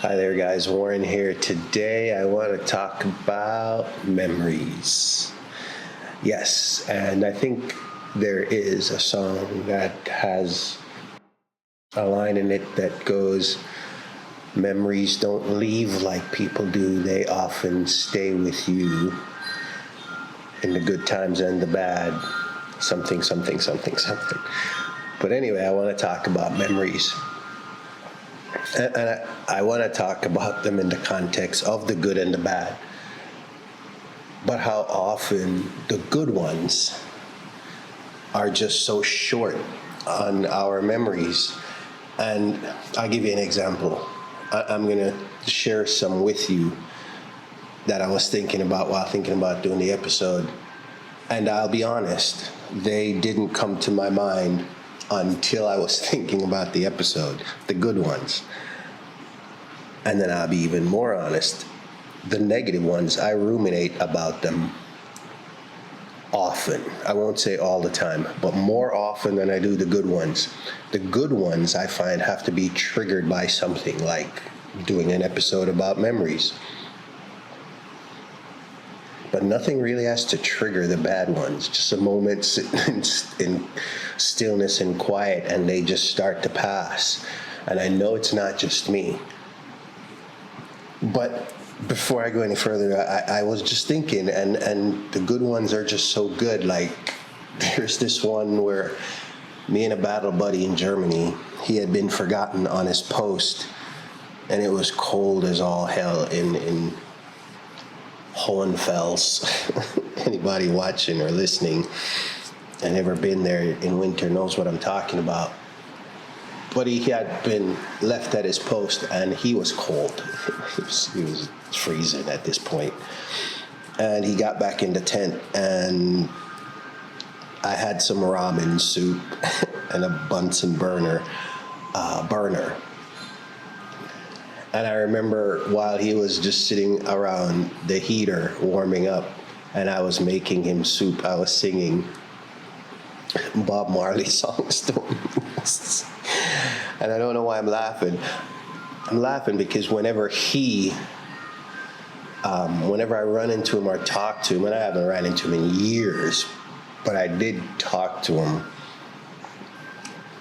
Hi there, guys. Warren here. Today I want to talk about memories. Yes, and I think there is a song that has a line in it that goes, "Memories don't leave like people do. They often stay with you in the good times and the bad." Something. But anyway, I want to talk about memories. And I want to talk about them in the context of the good and the bad. But how often the good ones are just so short on our memories. And I'll give you an example. I'm going to share some with you that I was thinking about while thinking about doing the episode. And I'll be honest, they didn't come to my mind until I was thinking about the episode, the good ones. And then I'll be even more honest, the negative ones, I ruminate about them often. I won't say all the time, but more often than I do the good ones. The good ones I find have to be triggered by something, like doing an episode about memories. But nothing really has to trigger the bad ones. Just a moment sitting in stillness and quiet, and they just start to pass. And I know it's not just me. But before I go any further, I was just thinking, and the good ones are just so good. Like, there's this one where me and a battle buddy in Germany, he had been forgotten on his post, and it was cold as all hell in Hohenfels. Anybody watching or listening and ever been there in winter knows what I'm talking about. But he had been left at his post, and he was cold. He was freezing at this point. And he got back in the tent, and I had some ramen soup and a Bunsen burner. And I remember while he was just sitting around the heater warming up, and I was making him soup, I was singing Bob Marley songs to him. And I don't know why I'm laughing. I'm laughing because whenever I run into him or talk to him, and I haven't run into him in years, but I did talk to him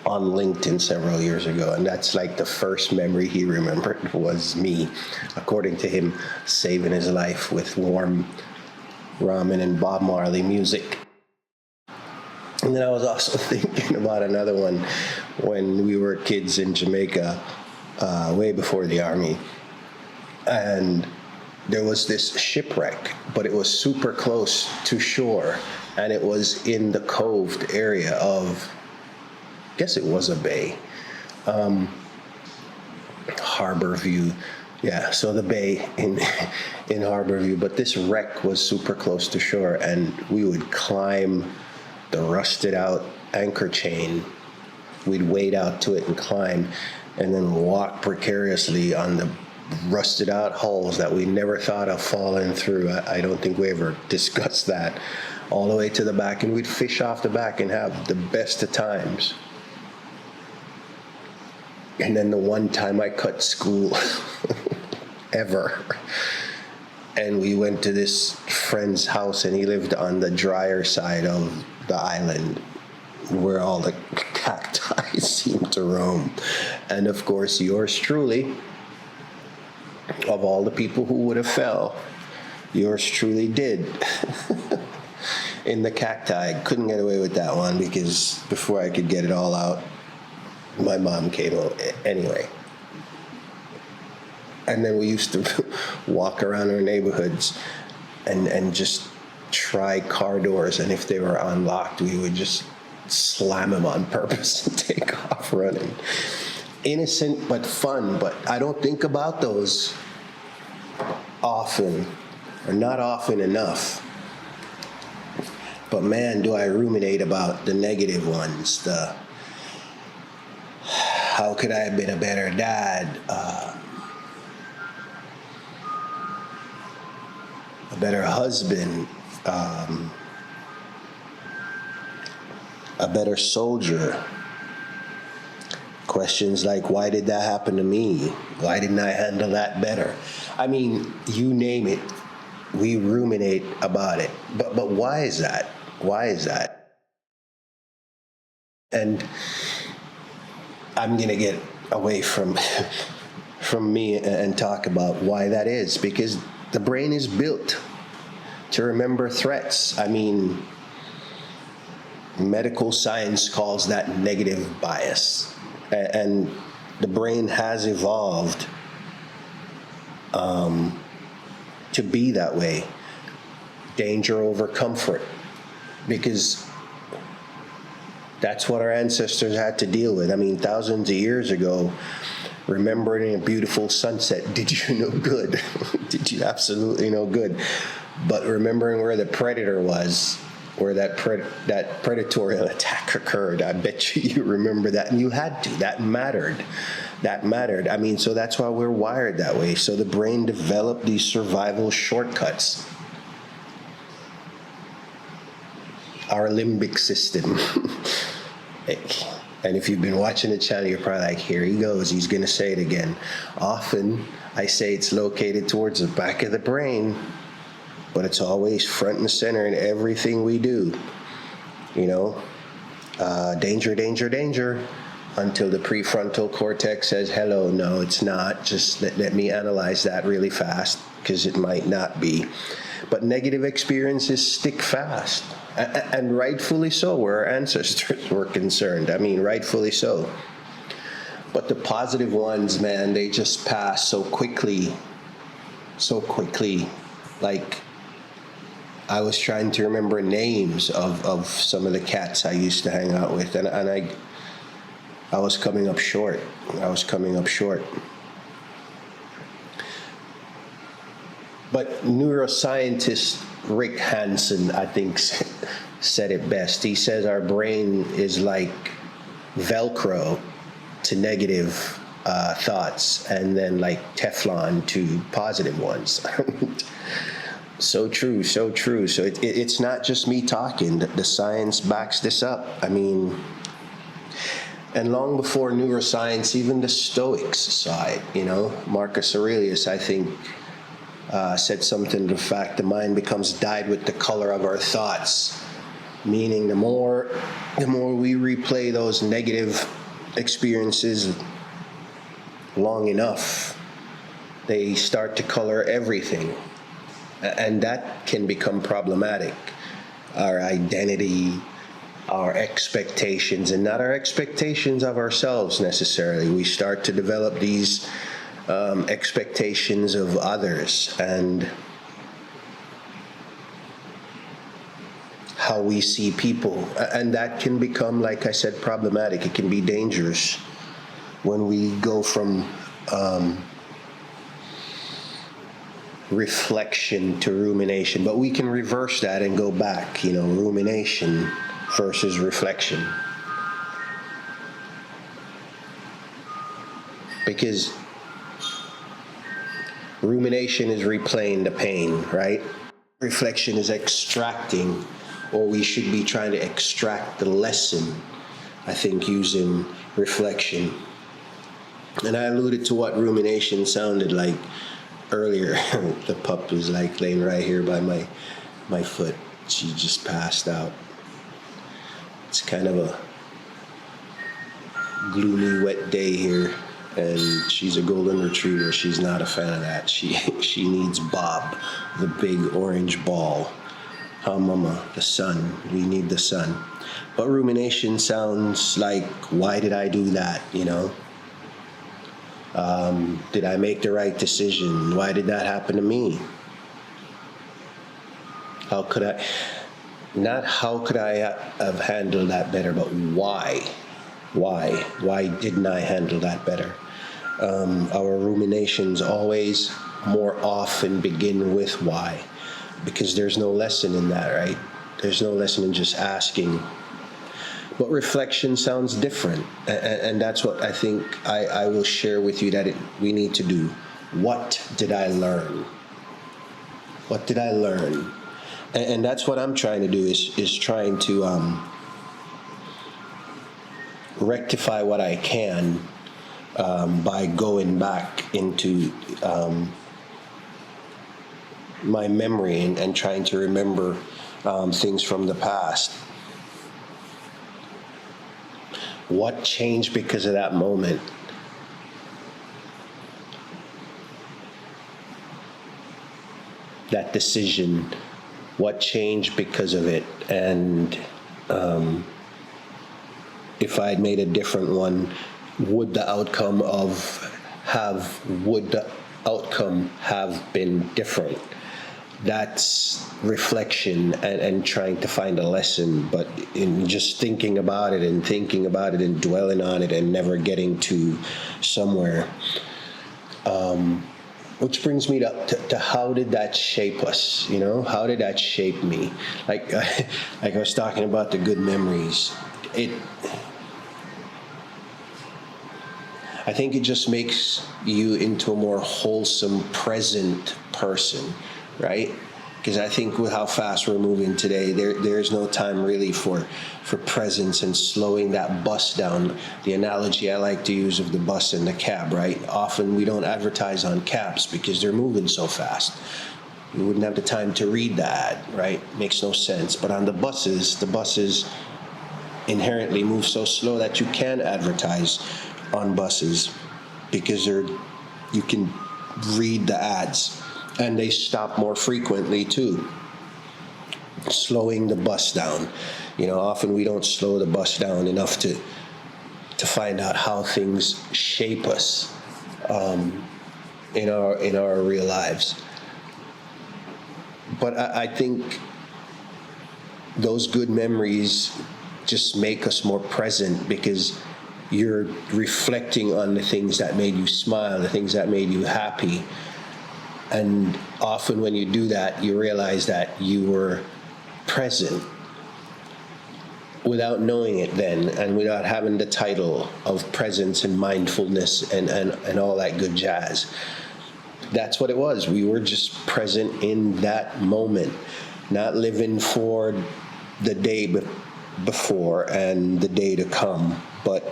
on LinkedIn several years ago, and that's like the first memory he remembered was me, according to him, saving his life with warm ramen and Bob Marley music. And then I was also thinking about another one when we were kids in Jamaica, way before the army, and there was this shipwreck, but it was super close to shore, and it was in the coved area of, I guess it was a bay, Harbor View. Yeah, so the bay in Harbor View, but this wreck was super close to shore, and we would climb the rusted out anchor chain. We'd wade out to it and climb, and then walk precariously on the rusted out hulls that we never thought of falling through. I don't think we ever discussed that, all the way to the back, and we'd fish off the back and have the best of times. And then the one time I cut school ever, and we went to this friend's house, and he lived on the drier side of the island where all the cacti seem to roam. And of course, yours truly, of all the people who would have fell, yours truly did. In the cacti. Couldn't get away with that one because before I could get it all out, my mom came home. Anyway. And then we used to walk around our neighborhoods and just try car doors, and if they were unlocked, we would just slam them on purpose and take off running. Innocent but fun, but I don't think about those often, or not often enough. But man, do I ruminate about the negative ones, the how could I have been a better dad, a better husband, a better soldier, Questions like, why did that happen to me? Why didn't I handle that better? I mean, you name it, we ruminate about it. But why is that? Why is that? And I'm going to get away from me and talk about why that is, because the brain is built to remember threats. I mean, medical science calls that negative bias. And the brain has evolved to be that way. Danger over comfort. Because that's what our ancestors had to deal with. I mean, thousands of years ago, remembering a beautiful sunset did you no good. Did you absolutely no good. But remembering where the predator was, where that predatory attack occurred, I bet you remember that. And you had to. That mattered. That mattered. I mean, so that's why we're wired that way. So the brain developed these survival shortcuts. Our limbic system. And if you've been watching the channel, you're probably like, here he goes. He's going to say it again. Often, I say it's located towards the back of the brain, but it's always front and center in everything we do. You know, danger, danger, danger, until the prefrontal cortex says, hello, no, it's not. Just let me analyze that really fast, because it might not be. But negative experiences stick fast, and rightfully so, where our ancestors were concerned. I mean, rightfully so. But the positive ones, man, they just pass so quickly. Like, I was trying to remember names of some of the cats I used to hang out with, and I was coming up short. But neuroscientist Rick Hansen, I think, said it best. He says our brain is like Velcro to negative thoughts, and then like Teflon to positive ones. So true. So it's not just me talking. The science backs this up. I mean, and long before neuroscience, even the Stoics saw it. You know, Marcus Aurelius, I think, said something to the fact the mind becomes dyed with the color of our thoughts, meaning the more we replay those negative experiences long enough, they start to color everything. And that can become problematic. Our identity, our expectations, and not our expectations of ourselves necessarily. We start to develop these expectations of others and how we see people. And that can become, like I said, problematic. It can be dangerous when we go from reflection to rumination. But we can reverse that and go back, you know, rumination versus reflection. Because rumination is replaying the pain, right? Reflection is extracting, or we should be trying to extract the lesson, I think, using reflection. And I alluded to what rumination sounded like earlier. The pup was like laying right here by my foot. She just passed out. It's kind of a gloomy, wet day here, and she's a golden retriever. She's not a fan of that. She needs Bob, the big orange ball. Oh, mama, the sun. We need the sun. But rumination sounds like, why did I do that, you know? Did I make the right decision? Why did that happen to me? How could I have handled that better, but why? Why didn't I handle that better? Our ruminations always more often begin with why, because there's no lesson in that, right? There's no lesson in just asking. But reflection sounds different, and that's what I think I will share with you that we need to do. What did I learn? What did I learn? And that's what I'm trying to do, is trying to rectify what I can by going back into my memory and trying to remember things from the past. What changed because of that moment? That decision, what changed because of it? And if I had made a different one, would the outcome have been different? That's reflection and trying to find a lesson, but in just thinking about it and dwelling on it and never getting to somewhere. Which brings me to how did that shape us? How did that shape me? Like I was talking about the good memories. I think it just makes you into a more wholesome, present person, right? Because I think with how fast we're moving today, there's no time really for presence and slowing that bus down. The analogy I like to use of the bus and the cab, right? Often we don't advertise on cabs because they're moving so fast. We wouldn't have the time to read the ad, right? Makes no sense. But on the buses inherently move so slow that you can advertise on buses because you can read the ads. And they stop more frequently too, slowing the bus down. Often we don't slow the bus down enough to find out how things shape us in our real lives. But I think those good memories just make us more present because you're reflecting on the things that made you smile, the things that made you happy. And often when you do that, you realize that you were present without knowing it then, and without having the title of presence and mindfulness and all that good jazz. That's what it was. We were just present in that moment, not living for the day before and the day to come, but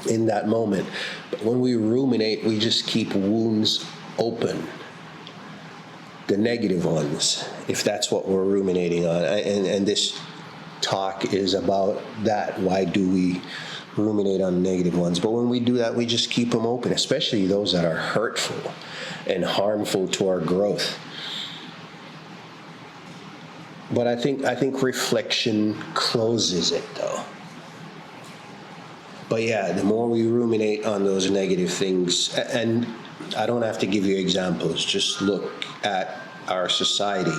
in that moment. But when we ruminate, we just keep wounds open, the negative ones, if that's what we're ruminating on. And this talk is about that. Why do we ruminate on the negative ones? But when we do that, we just keep them open, especially those that are hurtful and harmful to our growth. But I think reflection closes it, though. But yeah, the more we ruminate on those negative things, and I don't have to give you examples, just look at our society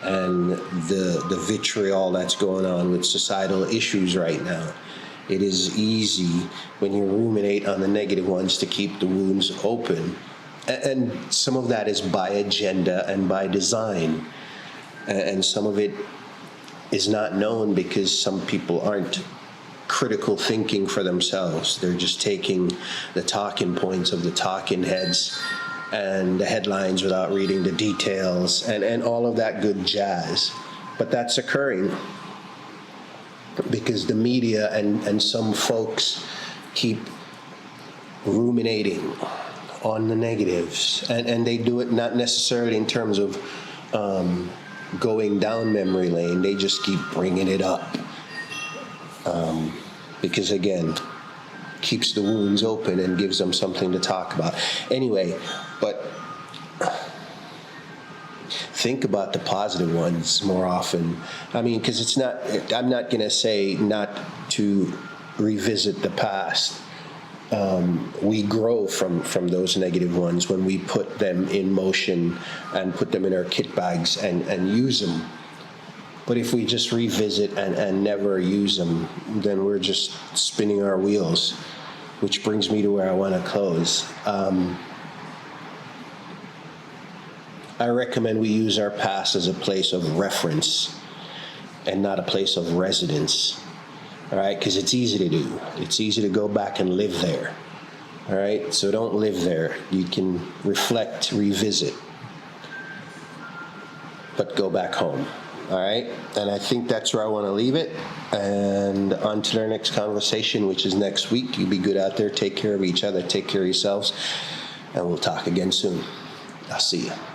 and the vitriol that's going on with societal issues right now. It is easy when you ruminate on the negative ones to keep the wounds open. And some of that is by agenda and by design. And some of it is not known because some people aren't critical thinking for themselves. They're just taking the talking points of the talking heads and the headlines without reading the details and all of that good jazz. But that's occurring because the media and some folks keep ruminating on the negatives. And they do it not necessarily in terms of going down memory lane. They just keep bringing it up. Because again, keeps the wounds open and gives them something to talk about. Anyway, but think about the positive ones more often. I mean, because it's not, I'm not going to say not to revisit the past. We grow from those negative ones when we put them in motion and put them in our kit bags and use them. But if we just revisit and never use them, then we're just spinning our wheels, which brings me to where I want to close. I recommend we use our past as a place of reference and not a place of residence, all right? Because it's easy to do. It's easy to go back and live there, all right? So don't live there. You can reflect, revisit, but go back home. all right? And I think that's where I want to leave it. And on to our next conversation, which is next week. You be good out there. Take care of each other. Take care of yourselves. And we'll talk again soon. I'll see you.